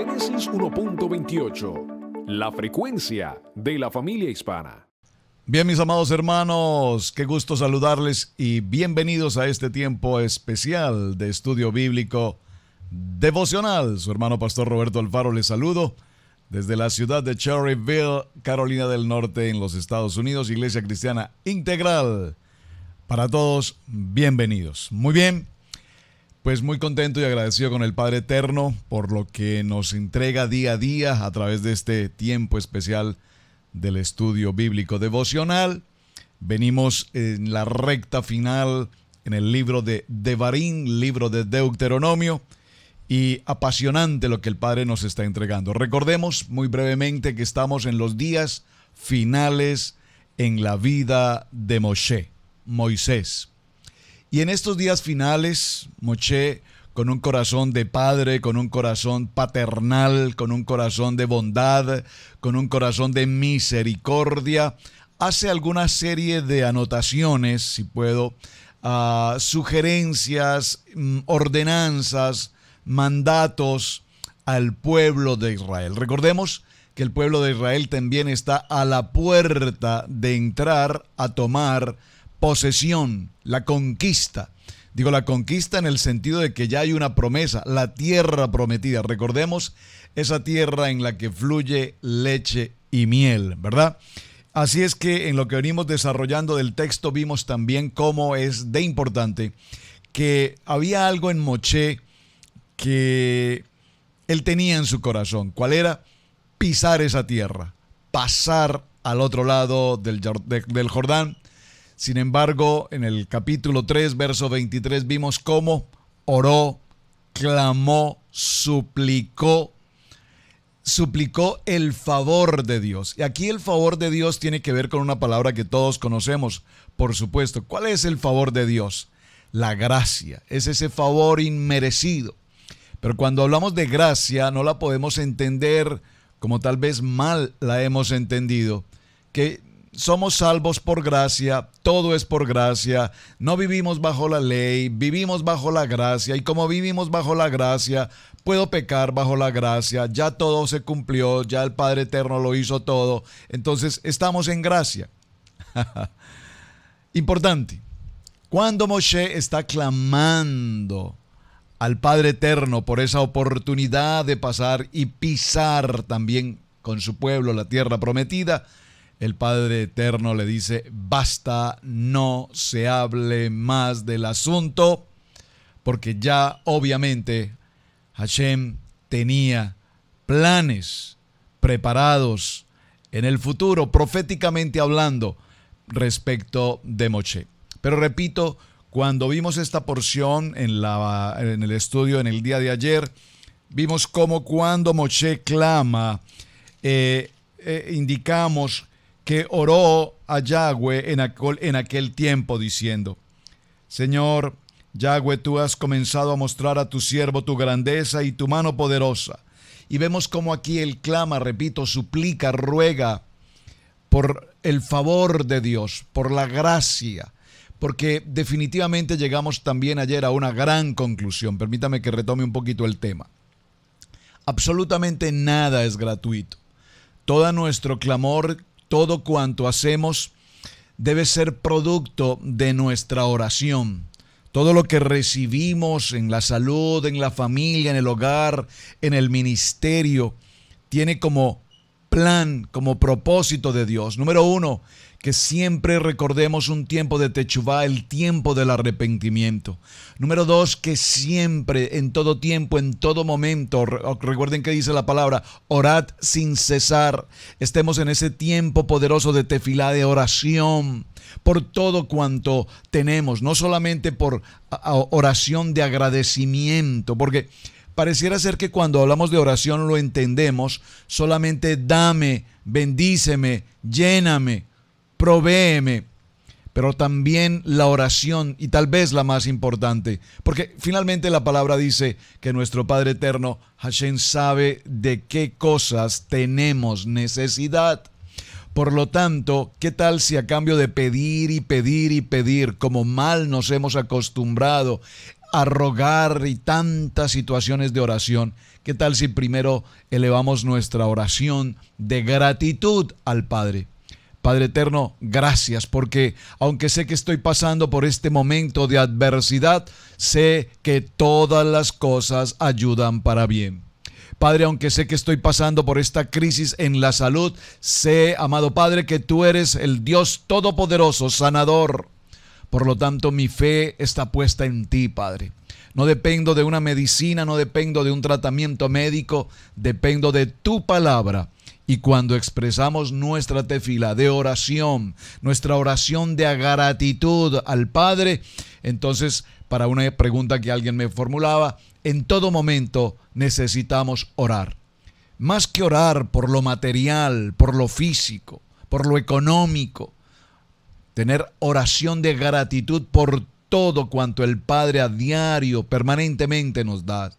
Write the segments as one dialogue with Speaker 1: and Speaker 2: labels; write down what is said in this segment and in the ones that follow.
Speaker 1: Génesis 1.28, la frecuencia de la familia hispana.
Speaker 2: Bien, mis amados hermanos, qué gusto saludarles y bienvenidos a este tiempo especial de estudio bíblico devocional. Su hermano pastor Roberto Alfaro les saludo desde la ciudad de Cherryville, Carolina del Norte, en los Estados Unidos, Iglesia Cristiana Integral. Para todos, bienvenidos. Muy bien, pues muy contento y agradecido con el Padre Eterno por lo que nos entrega día a día a través de este tiempo especial del estudio bíblico devocional. Venimos en la recta final en el libro de Devarim, libro de Deuteronomio, y apasionante lo que el Padre nos está entregando. Recordemos muy brevemente que estamos en los días finales en la vida de Moisés. Y en estos días finales, Moshe, con un corazón de padre, con un corazón paternal, con un corazón de bondad, con un corazón de misericordia, hace alguna serie de anotaciones, si puedo, sugerencias, ordenanzas, mandatos al pueblo de Israel. Recordemos que el pueblo de Israel también está a la puerta de entrar a tomar posesión, la conquista. Digo la conquista en el sentido de que ya hay una promesa, la tierra prometida. Recordemos esa tierra en la que fluye leche y miel, ¿verdad? Así es que en lo que venimos desarrollando del texto vimos también cómo es de importante que había algo en Moshe que él tenía en su corazón. ¿Cuál era? Pisar esa tierra, pasar al otro lado del Jordán. Sin embargo, en el capítulo 3, verso 23, vimos cómo oró, clamó, suplicó el favor de Dios. Y aquí el favor de Dios tiene que ver con una palabra que todos conocemos, por supuesto. ¿Cuál es el favor de Dios? La gracia. Es ese favor inmerecido. Pero cuando hablamos de gracia, no la podemos entender como tal vez mal la hemos entendido, que somos salvos por gracia, todo es por gracia, no vivimos bajo la ley, vivimos bajo la gracia, y como vivimos bajo la gracia, puedo pecar bajo la gracia, ya todo se cumplió, ya el Padre Eterno lo hizo todo, entonces estamos en gracia. Importante, cuando Moshe está clamando al Padre Eterno por esa oportunidad de pasar y pisar también con su pueblo la tierra prometida, el Padre Eterno le dice: basta, no se hable más del asunto, porque ya obviamente Hashem tenía planes preparados en el futuro, proféticamente hablando, respecto de Moshe. Pero repito, cuando vimos esta porción en el estudio en el día de ayer, vimos cómo cuando Moshe clama, indicamos que oró a Yahweh en aquel tiempo diciendo: Señor, Yahweh, tú has comenzado a mostrar a tu siervo tu grandeza y tu mano poderosa. Y vemos cómo aquí él clama, repito, suplica, ruega por el favor de Dios, por la gracia, porque definitivamente llegamos también ayer a una gran conclusión. Permítame que retome un poquito el tema. Absolutamente nada es gratuito. Todo nuestro clamor, todo cuanto hacemos debe ser producto de nuestra oración. Todo lo que recibimos en la salud, en la familia, en el hogar, en el ministerio, tiene como plan, como propósito de Dios. Número uno, que siempre recordemos un tiempo de techuvá, el tiempo del arrepentimiento. Número dos, que siempre, en todo tiempo, en todo momento, recuerden que dice la palabra, orad sin cesar. Estemos en ese tiempo poderoso de tefilá, de oración, por todo cuanto tenemos, no solamente por oración de agradecimiento, porque pareciera ser que cuando hablamos de oración lo entendemos solamente dame, bendíceme, lléname, provéeme, pero también la oración, y tal vez la más importante, porque finalmente la palabra dice que nuestro Padre Eterno, Hashem, sabe de qué cosas tenemos necesidad. Por lo tanto, ¿qué tal si a cambio de pedir y pedir y pedir, como mal nos hemos acostumbrado a rogar y tantas situaciones de oración, ¿qué tal si primero elevamos nuestra oración de gratitud al Padre? Padre eterno, gracias, porque aunque sé que estoy pasando por este momento de adversidad, sé que todas las cosas ayudan para bien. Padre, aunque sé que estoy pasando por esta crisis en la salud, sé, amado Padre, que tú eres el Dios todopoderoso, sanador. Por lo tanto, mi fe está puesta en ti, Padre. No dependo de una medicina, no dependo de un tratamiento médico, dependo de tu palabra. Y cuando expresamos nuestra tefila de oración, nuestra oración de gratitud al Padre, entonces, para una pregunta que alguien me formulaba, en todo momento necesitamos orar. Más que orar por lo material, por lo físico, por lo económico, tener oración de gratitud por todo cuanto el Padre a diario, permanentemente nos da.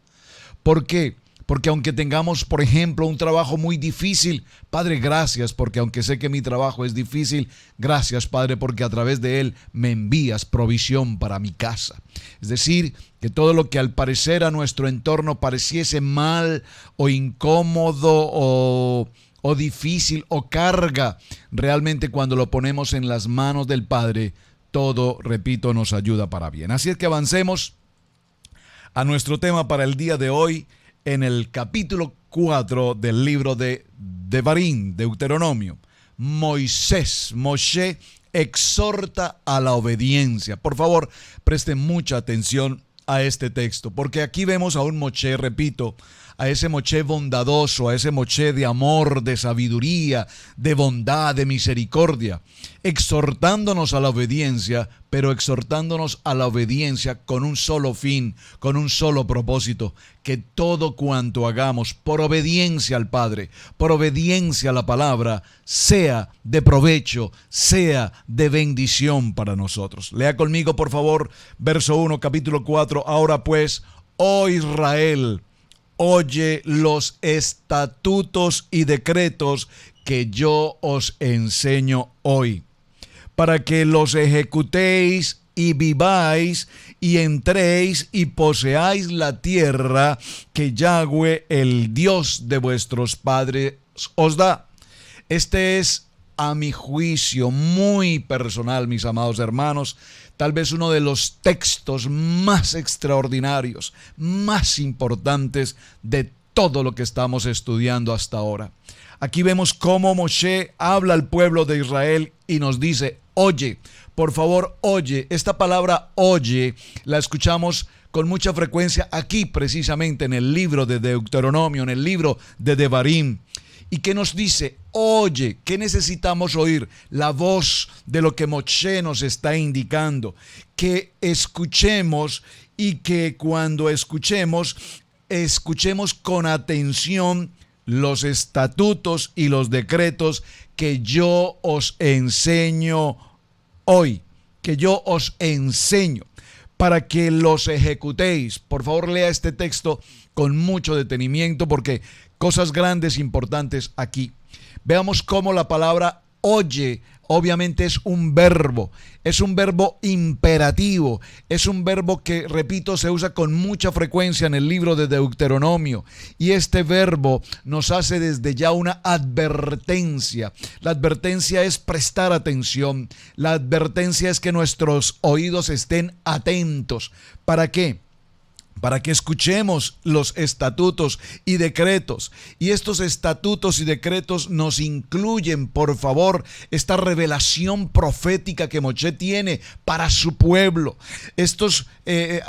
Speaker 2: ¿Por qué? Porque aunque tengamos, por ejemplo, un trabajo muy difícil, Padre, gracias, porque aunque sé que mi trabajo es difícil, gracias, Padre, porque a través de él me envías provisión para mi casa. Es decir, que todo lo que al parecer a nuestro entorno pareciese mal o incómodo o difícil o carga, realmente cuando lo ponemos en las manos del Padre, todo, repito, nos ayuda para bien. Así es que avancemos a nuestro tema para el día de hoy, en el capítulo 4 del libro de Devarim, Deuteronomio. Moshe exhorta a la obediencia. Por favor, presten mucha atención a este texto, porque aquí vemos a un Moshe, repito, a ese Moshe bondadoso, a ese Moshe de amor, de sabiduría, de bondad, de misericordia, exhortándonos a la obediencia, pero exhortándonos a la obediencia con un solo fin, con un solo propósito, que todo cuanto hagamos por obediencia al Padre, por obediencia a la palabra, sea de provecho, sea de bendición para nosotros. Lea conmigo, por favor, verso 1, capítulo 4. Ahora pues, oh Israel, oye los estatutos y decretos que yo os enseño hoy, para que los ejecutéis y viváis y entréis y poseáis la tierra que Yahweh, el Dios de vuestros padres, os da. Este es, a mi juicio, muy personal, mis amados hermanos, tal vez uno de los textos más extraordinarios, más importantes de todo lo que estamos estudiando hasta ahora. Aquí vemos cómo Moshe habla al pueblo de Israel y nos dice, oye, por favor, oye. Esta palabra oye la escuchamos con mucha frecuencia aquí, precisamente en el libro de Deuteronomio, en el libro de Devarim. ¿Y qué nos dice? Oye, ¿qué necesitamos oír? La voz de lo que Moshe nos está indicando. Que escuchemos y que cuando escuchemos con atención los estatutos y los decretos que yo os enseño hoy. Que yo os enseño para que los ejecutéis. Por favor, lea este texto con mucho detenimiento porque cosas grandes, importantes aquí. Veamos cómo la palabra oye, obviamente es un verbo imperativo, es un verbo que, repito, se usa con mucha frecuencia en el libro de Deuteronomio. Y este verbo nos hace desde ya una advertencia. La advertencia es prestar atención. La advertencia es que nuestros oídos estén atentos. ¿Para qué? Para que escuchemos los estatutos y decretos. Y estos estatutos y decretos nos incluyen, por favor, esta revelación profética que Moshe tiene para su pueblo. Estos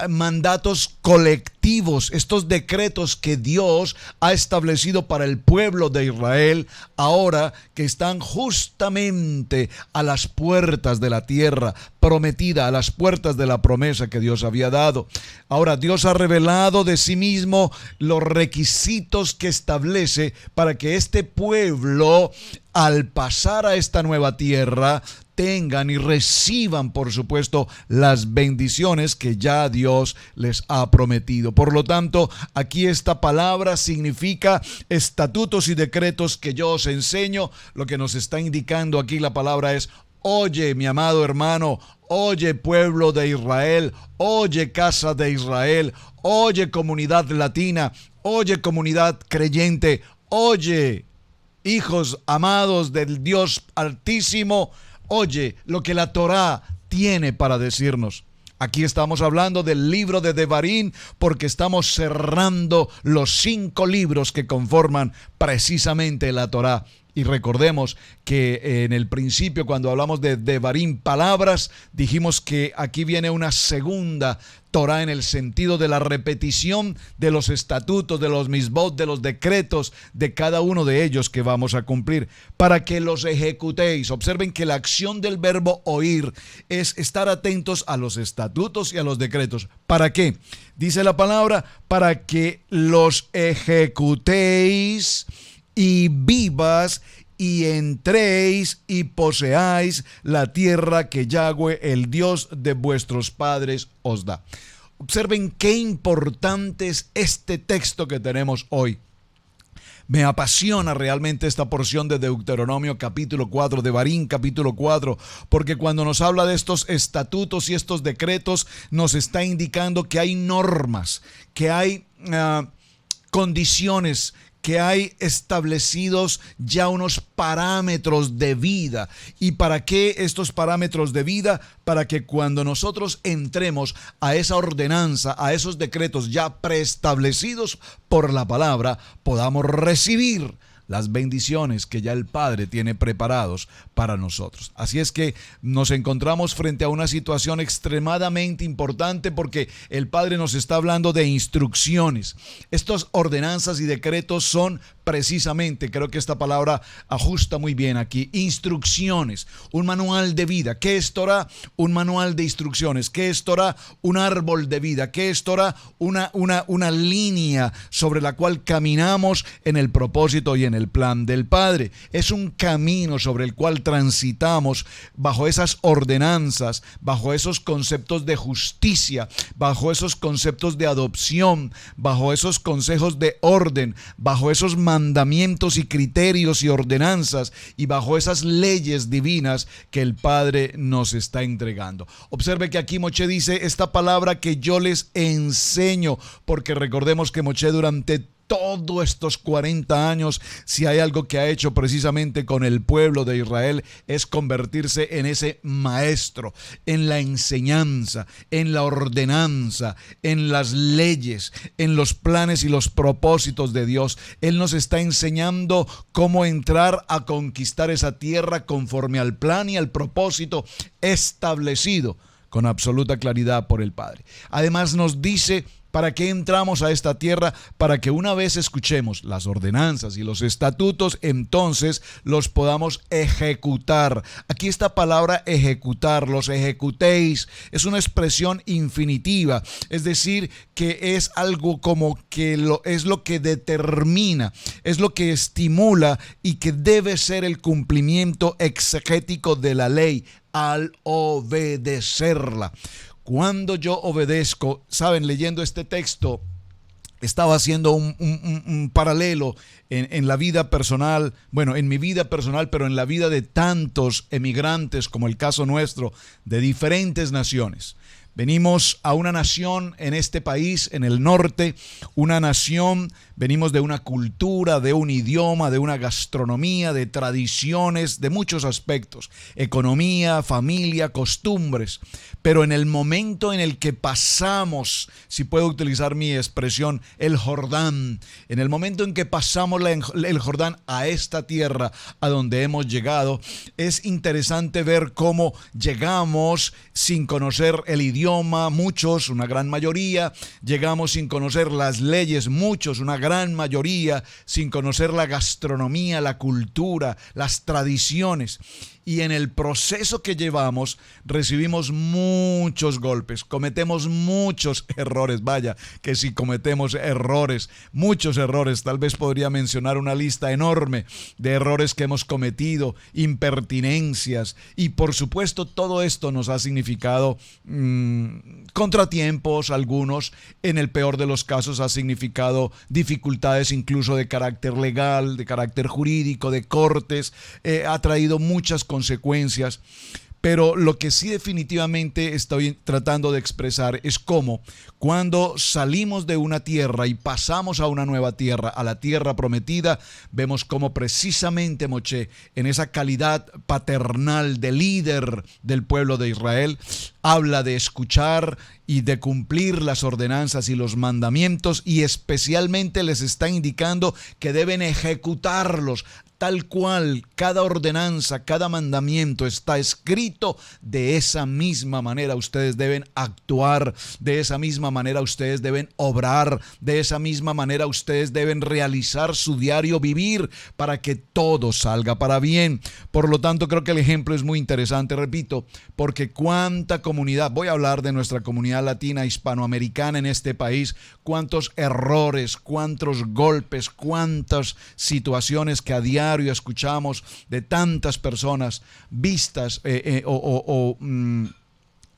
Speaker 2: mandatos colectivos, estos decretos que Dios ha establecido para el pueblo de Israel, ahora que están justamente a las puertas de la tierra prometida, a las puertas de la promesa que Dios había dado. Ahora Dios ha revelado de sí mismo los requisitos que establece para que este pueblo, al pasar a esta nueva tierra, tengan y reciban, por supuesto, las bendiciones que ya Dios les ha prometido. Por lo tanto, aquí esta palabra significa estatutos y decretos que yo os enseño. Lo que nos está indicando aquí la palabra es: Oye, mi amado hermano, oye, pueblo de Israel, oye, casa de Israel, oye, comunidad latina, oye, comunidad creyente, oye, hijos amados del Dios Altísimo, oye lo que la Torá tiene para decirnos. Aquí estamos hablando del libro de Devarim porque estamos cerrando los 5 libros que conforman precisamente la Torá. Y recordemos que en el principio, cuando hablamos de Devarim, palabras, dijimos que aquí viene una segunda Torá en el sentido de la repetición de los estatutos, de los misbot, de los decretos, de cada uno de ellos que vamos a cumplir, para que los ejecutéis. Observen que la acción del verbo oír es estar atentos a los estatutos y a los decretos. ¿Para qué? Dice la palabra, para que los ejecutéis y vivas y entréis y poseáis la tierra que Yahweh, el Dios de vuestros padres, os da. Observen qué importante es este texto que tenemos hoy. Me apasiona realmente esta porción de Deuteronomio capítulo 4, Devarim capítulo 4, porque cuando nos habla de estos estatutos y estos decretos, nos está indicando que hay normas, que hay condiciones, que hay establecidos ya unos parámetros de vida. ¿Y para qué estos parámetros de vida? Para que cuando nosotros entremos a esa ordenanza, a esos decretos ya preestablecidos por la palabra, podamos recibir las bendiciones que ya el Padre tiene preparados para nosotros. Así es que nos encontramos frente a una situación extremadamente importante porque el Padre nos está hablando de instrucciones. Estas ordenanzas y decretos son precisamente, creo que esta palabra ajusta muy bien aquí, instrucciones, un manual de vida. ¿Qué es Torah? Un manual de instrucciones. ¿Qué es Torah? Un árbol de vida. ¿Qué es Torah? Una línea sobre la cual caminamos en el propósito y en el plan del Padre. Es un camino sobre el cual transitamos bajo esas ordenanzas, bajo esos conceptos de justicia, bajo esos conceptos de adopción, bajo esos consejos de orden, bajo esos mandamientos y criterios y ordenanzas y bajo esas leyes divinas que el Padre nos está entregando. Observe que aquí Moshe dice esta palabra que yo les enseño, porque recordemos que Moshe durante todos estos 40 años, si hay algo que ha hecho precisamente con el pueblo de Israel, es convertirse en ese maestro, en la enseñanza, en la ordenanza, en las leyes, en los planes y los propósitos de Dios. Él nos está enseñando cómo entrar a conquistar esa tierra conforme al plan y al propósito establecido con absoluta claridad por el Padre. Además nos dice ¿para qué entramos a esta tierra? Para que una vez escuchemos las ordenanzas y los estatutos, entonces los podamos ejecutar. Aquí esta palabra ejecutar, los ejecutéis, es una expresión infinitiva, es decir, que es algo como que es lo que determina, es lo que estimula y que debe ser el cumplimiento exegético de la ley al obedecerla. Cuando yo obedezco, saben, leyendo este texto, estaba haciendo un paralelo en la vida personal, bueno, en mi vida personal, pero en la vida de tantos emigrantes, como el caso nuestro, de diferentes naciones. Venimos a una nación en este país, en el norte, una nación, venimos de una cultura, de un idioma, de una gastronomía, de tradiciones, de muchos aspectos, economía, familia, costumbres. Pero en el momento en el que pasamos, si puedo utilizar mi expresión, el Jordán, en el momento en que pasamos el Jordán a esta tierra a donde hemos llegado, es interesante ver cómo llegamos sin conocer el idioma, muchos, una gran mayoría, llegamos sin conocer las leyes, muchos, una gran mayoría, sin conocer la gastronomía, la cultura, las tradiciones. Y en el proceso que llevamos recibimos muchos golpes, cometemos muchos errores, vaya que si cometemos errores, muchos errores, tal vez podría mencionar una lista enorme de errores que hemos cometido, impertinencias y por supuesto todo esto nos ha significado contratiempos, algunos, en el peor de los casos ha significado dificultades incluso de carácter legal, de carácter jurídico, de cortes, ha traído muchas consecuencias consecuencias. Pero lo que sí definitivamente estoy tratando de expresar es cómo cuando salimos de una tierra y pasamos a una nueva tierra, a la tierra prometida, vemos cómo precisamente Moshe, en esa calidad paternal de líder del pueblo de Israel, habla de escuchar y de cumplir las ordenanzas y los mandamientos, y especialmente les está indicando que deben ejecutarlos tal cual. Cada ordenanza, cada mandamiento está escrito. De esa misma manera ustedes deben actuar, de esa misma manera ustedes deben obrar, de esa misma manera ustedes deben realizar su diario vivir para que todo salga para bien. Por lo tanto, creo que el ejemplo es muy interesante, repito, porque cuánta comunidad, voy a hablar de nuestra comunidad latina hispanoamericana en este país, cuántos errores, cuántos golpes, cuántas situaciones que a diario escuchamos de tantas personas vistas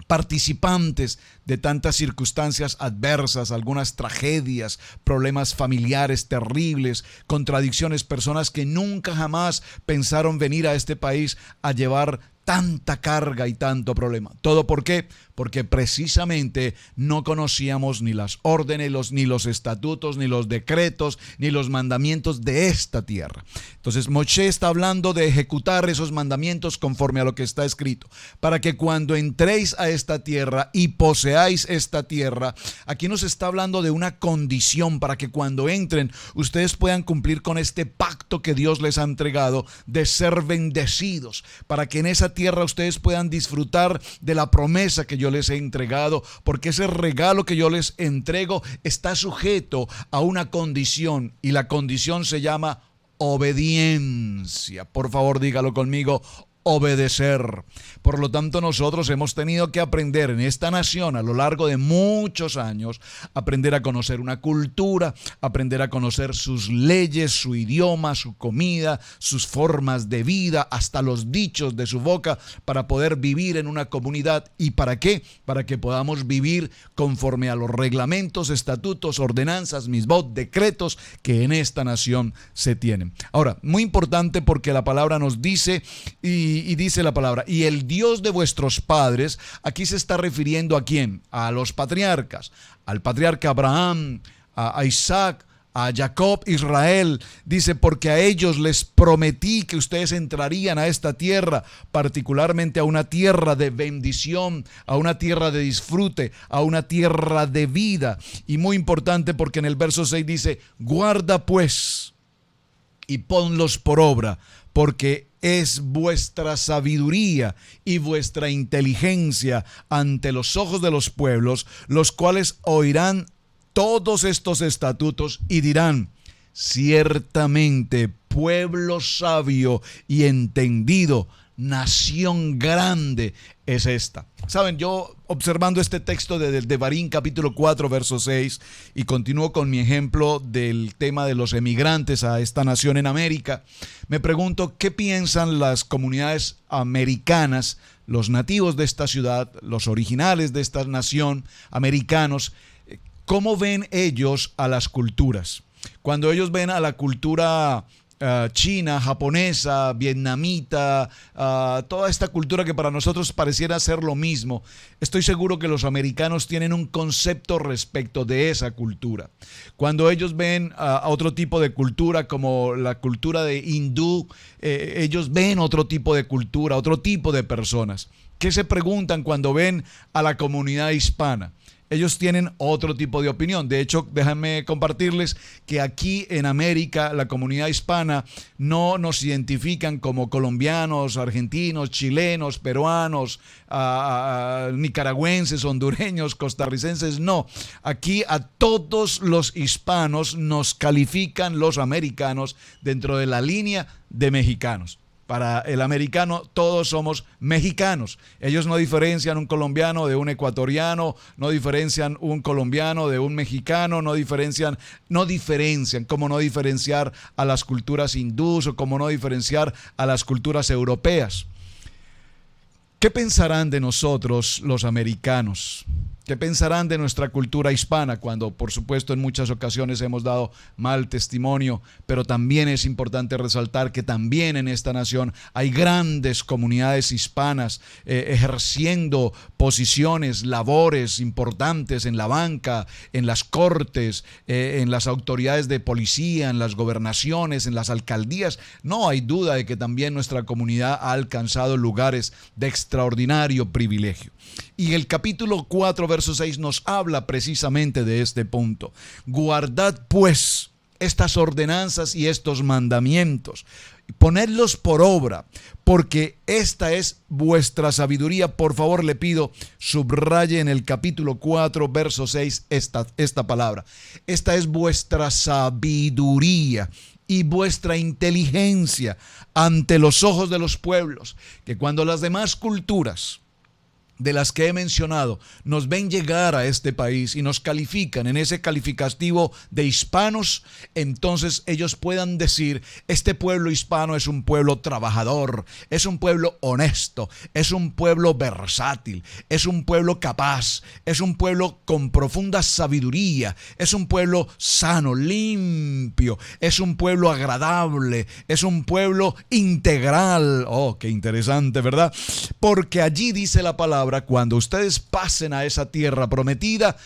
Speaker 2: participantes de tantas circunstancias adversas, algunas tragedias, problemas familiares terribles, contradicciones, personas que nunca jamás pensaron venir a este país a llevar tanta carga y tanto problema. ¿Todo por qué? Porque precisamente no conocíamos ni las órdenes, ni los estatutos, ni los decretos, ni los mandamientos de esta tierra. Entonces Moshe está hablando de ejecutar esos mandamientos conforme a lo que está escrito, para que cuando entréis a esta tierra y poseáis esta tierra, aquí nos está hablando de una condición para que cuando entren ustedes puedan cumplir con este pacto que Dios les ha entregado de ser bendecidos, para que en esa tierra ustedes puedan disfrutar de la promesa que yo les he entregado, porque ese regalo que yo les entrego está sujeto a una condición, y la condición se llama obediencia. Por favor, dígalo conmigo: obedecer. Por lo tanto, nosotros hemos tenido que aprender en esta nación a lo largo de muchos años, aprender a conocer una cultura, aprender a conocer sus leyes, su idioma, su comida, sus formas de vida, hasta los dichos de su boca, para poder vivir en una comunidad. ¿Y para qué? Para que podamos vivir conforme a los reglamentos, estatutos, ordenanzas, misbot, decretos que en esta nación se tienen. Ahora, muy importante, porque la palabra nos dice y dice la palabra: y el Dios de vuestros padres. Aquí se está refiriendo ¿a quién? A los patriarcas, al patriarca Abraham, a Isaac, a Jacob, Israel. Dice: porque a ellos les prometí que ustedes entrarían a esta tierra, particularmente a una tierra de bendición, a una tierra de disfrute, a una tierra de vida. Y muy importante, porque en el verso 6 dice: guarda pues y ponlos por obra, porque es vuestra sabiduría y vuestra inteligencia ante los ojos de los pueblos, los cuales oirán todos estos estatutos y dirán: ciertamente pueblo sabio y entendido, nación grande es esta. Saben, yo observando este texto de Devarim capítulo 4 verso 6, y continúo con mi ejemplo del tema de los emigrantes a esta nación en América, me pregunto qué piensan las comunidades americanas, los nativos de esta ciudad, los originales de esta nación, americanos. ¿Cómo ven ellos a las culturas? Cuando ellos ven a la cultura china, japonesa, vietnamita, toda esta cultura que para nosotros pareciera ser lo mismo, estoy seguro que los americanos tienen un concepto respecto de esa cultura. Cuando ellos ven a otro tipo de cultura, como la cultura de hindú, ellos ven otro tipo de cultura, otro tipo de personas. ¿Qué se preguntan cuando ven a la comunidad hispana? Ellos tienen otro tipo de opinión. De hecho, déjenme compartirles que aquí en América, la comunidad hispana no nos identifican como colombianos, argentinos, chilenos, peruanos, nicaragüenses, hondureños, costarricenses. No, aquí a todos los hispanos nos califican los americanos dentro de la línea de mexicanos. Para el americano todos somos mexicanos. Ellos no diferencian un colombiano de un ecuatoriano, no diferencian un colombiano de un mexicano, no diferencian como no diferenciar a las culturas hindús o como no diferenciar a las culturas europeas. ¿Qué pensarán de nosotros los americanos? ¿Qué pensarán de nuestra cultura hispana cuando, por supuesto, en muchas ocasiones hemos dado mal testimonio? Pero también es importante resaltar que también en esta nación hay grandes comunidades hispanas ejerciendo posiciones, labores importantes en la banca, en las cortes, en las autoridades de policía, en las gobernaciones, en las alcaldías. No hay duda de que también nuestra comunidad ha alcanzado lugares de extraordinario privilegio. Y el capítulo 4, verso 6 nos habla precisamente de este punto. Guardad pues estas ordenanzas y estos mandamientos, ponedlos por obra, porque esta es vuestra sabiduría. Por favor, le pido, subraye en el capítulo 4, verso 6 esta palabra. Esta es vuestra sabiduría y vuestra inteligencia ante los ojos de los pueblos, que cuando las demás culturas de las que he mencionado nos ven llegar a este país y nos califican en ese calificativo de hispanos, entonces ellos puedan decir: este pueblo hispano es un pueblo trabajador, es un pueblo honesto, es un pueblo versátil, es un pueblo capaz, es un pueblo con profunda sabiduría, es un pueblo sano, limpio, es un pueblo agradable, es un pueblo integral. Oh, qué interesante, ¿verdad? Porque allí dice la palabra: cuando ustedes pasen a esa tierra prometida,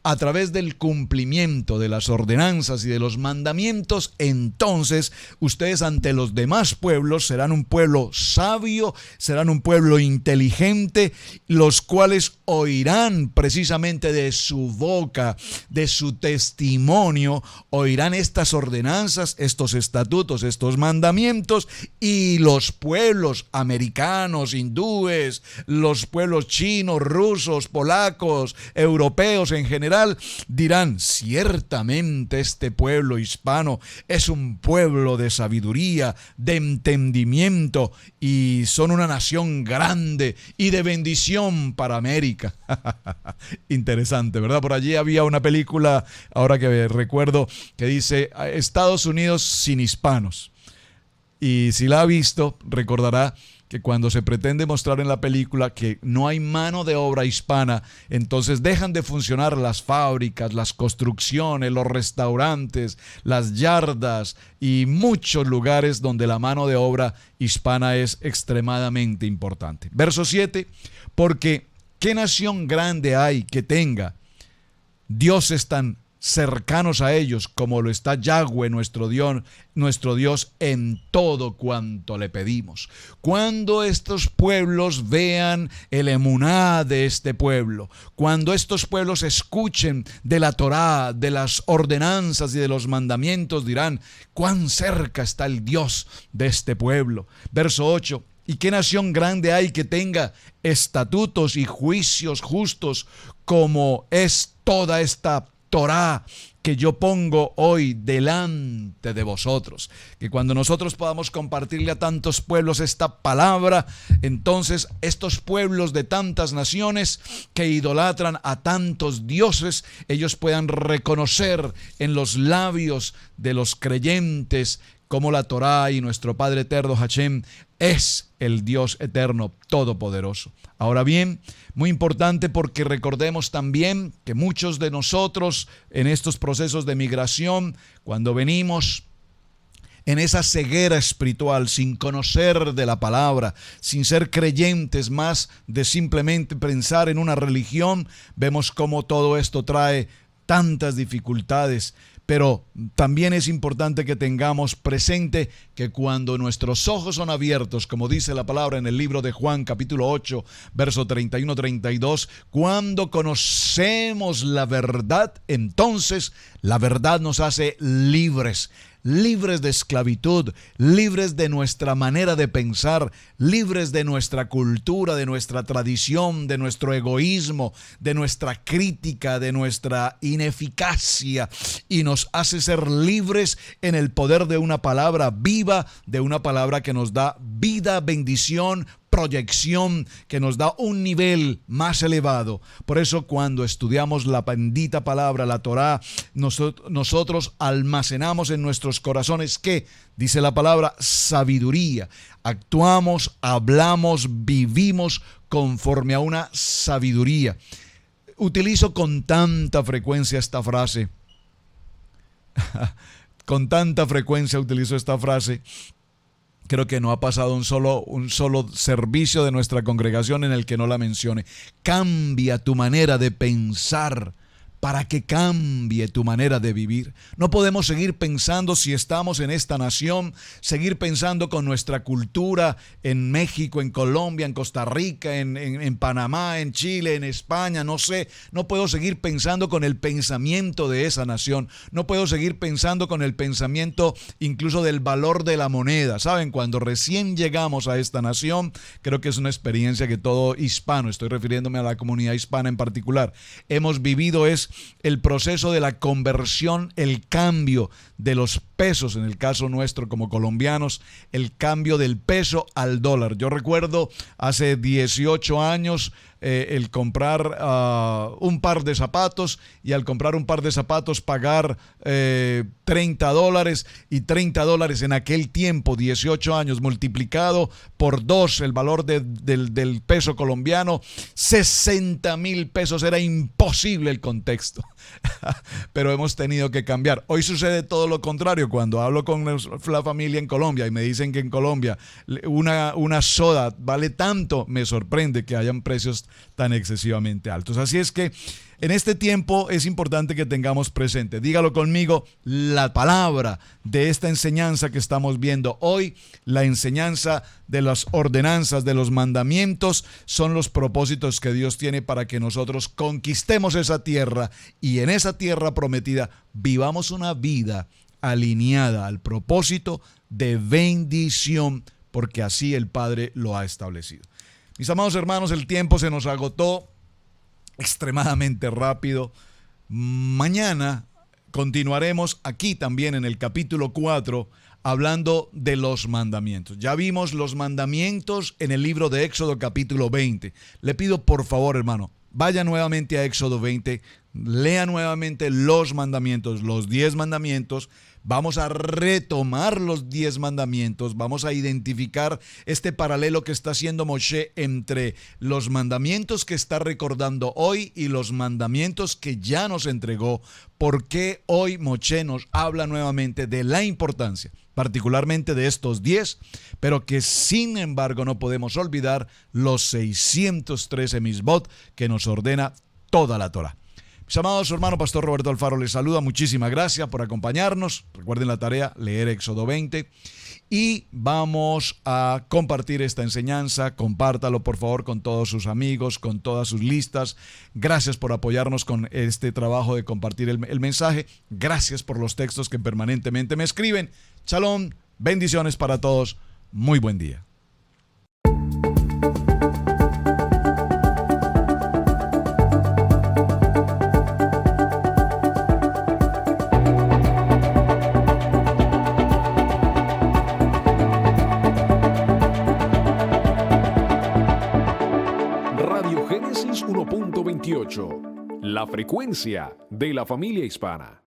Speaker 2: a través del cumplimiento de las ordenanzas y de los mandamientos, entonces ustedes ante los demás pueblos serán un pueblo sabio, serán un pueblo inteligente, los cuales oirán precisamente de su boca, de su testimonio, oirán estas ordenanzas, estos estatutos, estos mandamientos, y los pueblos americanos, hindúes, los pueblos chinos, rusos, polacos, europeos en general, dirán: ciertamente este pueblo hispano es un pueblo de sabiduría, de entendimiento, y son una nación grande y de bendición para América. Interesante, ¿verdad? Por allí había una película, ahora que recuerdo, que dice Estados Unidos sin hispanos. Y si la ha visto, recordará que cuando se pretende mostrar en la película que no hay mano de obra hispana, entonces dejan de funcionar las fábricas, las construcciones, los restaurantes, las yardas y muchos lugares donde la mano de obra hispana es extremadamente importante. Verso 7, porque ¿qué nación grande hay que tenga dioses tan cercanos a ellos como lo está Yahweh nuestro Dios en todo cuanto le pedimos? Cuando estos pueblos vean el emuná de este pueblo, cuando estos pueblos escuchen de la Torá, de las ordenanzas y de los mandamientos, dirán: cuán cerca está el Dios de este pueblo. Verso 8, ¿y qué nación grande hay que tenga estatutos y juicios justos como es toda esta Torá que yo pongo hoy delante de vosotros? Que cuando nosotros podamos compartirle a tantos pueblos esta palabra, entonces estos pueblos de tantas naciones que idolatran a tantos dioses, ellos puedan reconocer en los labios de los creyentes como la Torá y nuestro Padre eterno Hashem es el Dios eterno todopoderoso. Ahora bien, muy importante, porque recordemos también que muchos de nosotros en estos procesos de migración, cuando venimos en esa ceguera espiritual, sin conocer de la palabra, sin ser creyentes más de simplemente pensar en una religión, vemos cómo todo esto trae tantas dificultades. Pero también es importante que tengamos presente que cuando nuestros ojos son abiertos, como dice la palabra en el libro de Juan, capítulo 8, verso 31-32, cuando conocemos la verdad, entonces la verdad nos hace libres. Libres de esclavitud, libres de nuestra manera de pensar, libres de nuestra cultura, de nuestra tradición, de nuestro egoísmo, de nuestra crítica, de nuestra ineficacia, y nos hace ser libres en el poder de una palabra viva, de una palabra que nos da vida, bendición, proyección, que nos da un nivel más elevado. Por eso cuando estudiamos la bendita palabra, la Torá, nosotros almacenamos en nuestros corazones, que dice la palabra, sabiduría. Actuamos, hablamos, vivimos conforme a una sabiduría. utilizo con tanta frecuencia esta frase. Con tanta frecuencia utilizo esta frase. Creo que no ha pasado un solo servicio de nuestra congregación en el que no la mencione. Cambia tu manera de pensar para que cambie tu manera de vivir. No podemos seguir pensando, si estamos en esta nación, seguir pensando con nuestra cultura en México, en Colombia, en Costa Rica, en Panamá, en Chile, en España, no sé. No puedo seguir pensando con el pensamiento de esa nación. No puedo seguir pensando con el pensamiento incluso del valor de la moneda. ¿Saben? Cuando recién llegamos a esta nación, creo que es una experiencia que todo hispano, estoy refiriéndome a la comunidad hispana en particular, hemos vivido el proceso de la conversión, el cambio de los pesos, en el caso nuestro como colombianos, el cambio del peso al dólar. Yo recuerdo hace 18 años el comprar un par de zapatos, y al comprar un par de zapatos pagar $30, y $30 en aquel tiempo, 18 años, multiplicado por 2 el valor del peso colombiano, 60,000 pesos. Era imposible el contexto. Pero hemos tenido que cambiar. Hoy sucede todo lo contrario. Cuando hablo con la familia en Colombia y me dicen que en Colombia una soda vale tanto, me sorprende que hayan precios tan excesivamente altos. Así es que en este tiempo es importante que tengamos presente, dígalo conmigo, la palabra de esta enseñanza que estamos viendo hoy. La enseñanza de las ordenanzas, de los mandamientos, son los propósitos que Dios tiene para que nosotros conquistemos esa tierra, y en esa tierra prometida vivamos una vida alineada al propósito de bendición, porque así el Padre lo ha establecido. Mis amados hermanos, el tiempo se nos agotó extremadamente rápido. Mañana continuaremos aquí también en el capítulo 4 hablando de los mandamientos. Ya vimos los mandamientos en el libro de Éxodo capítulo 20. Le pido por favor, hermano, vaya nuevamente a Éxodo 20, lea nuevamente los mandamientos, los 10 mandamientos. Vamos a retomar los 10 mandamientos, vamos a identificar este paralelo que está haciendo Moshe entre los mandamientos que está recordando hoy y los mandamientos que ya nos entregó. ¿Por qué hoy Moshe nos habla nuevamente de la importancia, particularmente de estos 10, pero que sin embargo no podemos olvidar los 613 misbot que nos ordena toda la Torah? Mis amados, su hermano Pastor Roberto Alfaro les saluda. Muchísimas gracias por acompañarnos. Recuerden la tarea, leer Éxodo 20. Y vamos a compartir esta enseñanza. Compártalo por favor con todos sus amigos, con todas sus listas. Gracias por apoyarnos con este trabajo de compartir el mensaje. Gracias por los textos que permanentemente me escriben. Shalom, bendiciones para todos. Muy buen día.
Speaker 1: Radio Génesis 1.28, la frecuencia de la familia hispana.